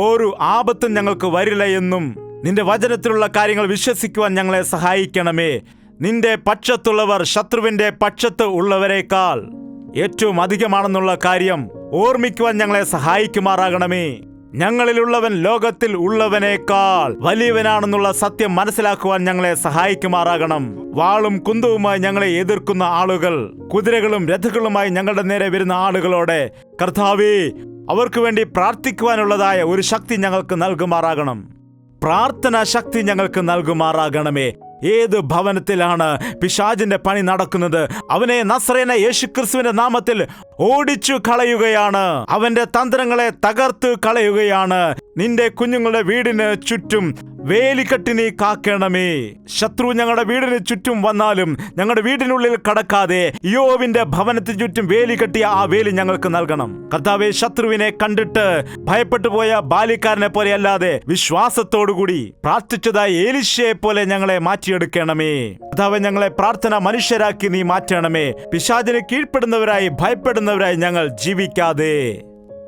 ഒരു ആപത്തും ഞങ്ങൾക്ക് വരില്ല എന്നും നിന്റെ വചനത്തിലുള്ള കാര്യങ്ങൾ വിശ്വസിക്കുവാൻ ഞങ്ങളെ സഹായിക്കണമേ. നിന്റെ പക്ഷത്തുള്ളവർ ശത്രുവിന്റെ പക്ഷത്ത് ഉള്ളവരെക്കാൾ ഏറ്റവും അധികമാണെന്നുള്ള കാര്യം ഓർമ്മിക്കുവാൻ ഞങ്ങളെ സഹായിക്കുമാറാകണമേ. ഞങ്ങളിലുള്ളവൻ ലോകത്തിൽ ഉള്ളവനേക്കാൾ വലിയവനാണെന്നുള്ള സത്യം മനസ്സിലാക്കുവാൻ ഞങ്ങളെ സഹായിക്കുമാറാകണം. വാളും കുന്തവുമായി ഞങ്ങളെ എതിർക്കുന്ന ആളുകൾ, കുതിരകളും രഥങ്ങളുമായി ഞങ്ങളുടെ നേരെ വരുന്ന ആളുകളോടെ കർത്താവേ, അവർക്ക് വേണ്ടി പ്രാർത്ഥിക്കുവാനുള്ളതായ ഒരു ശക്തി ഞങ്ങൾക്ക് നൽകുമാറാകണം. പ്രാർത്ഥനാ ശക്തി ഞങ്ങൾക്ക് നൽകുമാറാകണമേ. ഏത് ഭവനത്തിലാണ് പിശാചിന്റെ പണി നടക്കുന്നത്, അവനെ നസ്രയനായ യേശുക്രിസ്തുവിന്റെ നാമത്തിൽ ഓടിച്ചു കളയുകയാണ്. അവന്റെ തന്ത്രങ്ങളെ തകർത്ത് കളയുകയാണ്. നിന്റെ കുഞ്ഞുങ്ങളുടെ വീടിന് ചുറ്റും വേലിക്കെട്ടി നീ കാക്കണമേ. ശത്രു ഞങ്ങളുടെ വീടിന് ചുറ്റും വന്നാലും ഞങ്ങളുടെ വീടിനുള്ളിൽ കടക്കാതെ യോവിന്റെ ഭവനത്തിന് ചുറ്റും വേലി കെട്ടിയ ആ വേലി ഞങ്ങൾക്ക് നൽകണം. കർത്താവേ, ശത്രുവിനെ കണ്ടിട്ട് ഭയപ്പെട്ടു പോയ ബാല്യക്കാരനെ പോലെ അല്ലാതെ വിശ്വാസത്തോടുകൂടി പ്രാർത്ഥിച്ചതായി എലീശയെ പോലെ ഞങ്ങളെ മാറ്റിയെടുക്കണമേ. കർത്താവേ, ഞങ്ങളെ പ്രാർത്ഥന മനുഷ്യരാക്കി നീ മാറ്റണമേ. പിശാചിന് കീഴ്പ്പെടുന്നവരായി ഭയപ്പെടുന്നവരായി ഞങ്ങൾ ജീവിക്കാതെ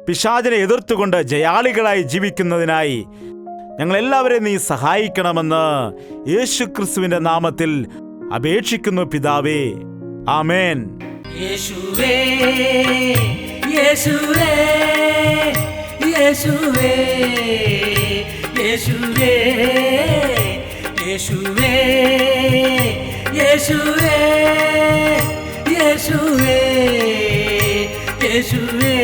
പിശാചിനെ എതിർത്തുകൊണ്ട് ജയാളികളായി ജീവിക്കുന്നതിനായി ഞങ്ങളെല്ലാവരെയും നീ സഹായിക്കണമെന്ന് യേശുക്രിസ്തുവിന്റെ നാമത്തിൽ അപേക്ഷിക്കുന്നു പിതാവേ. ആമേൻ. യേശുവേ, യേശുവേ, യേശുവേ, യേശുവേ, യേശുവേ, യേശുവേ, യേശുവേ, യേശുവേ.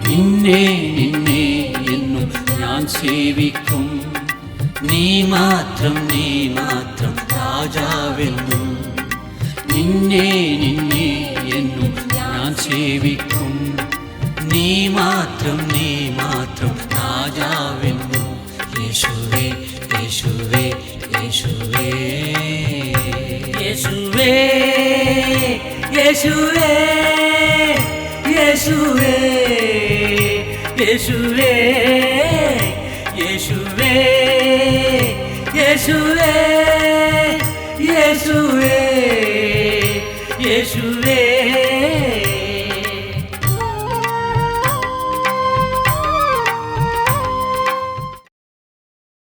നിന്നെ നിന്നെ എന്നും ഞാൻ സേവിക്കും, നീ മാത്രം രാജാവെന്നും. നിന്നെ നിന്നെ എന്നും ഞാൻ സേവിക്കും, നീ മാത്രം രാജാവെന്നും. യേശുവേ, യേശുവേ, യേശുവേ, യേശുവേ, യേശുവേ, യേശുവേ, യേശുവേ, യേശുവേ, യേശുവേ, യേശുവേ, യേശുവേ.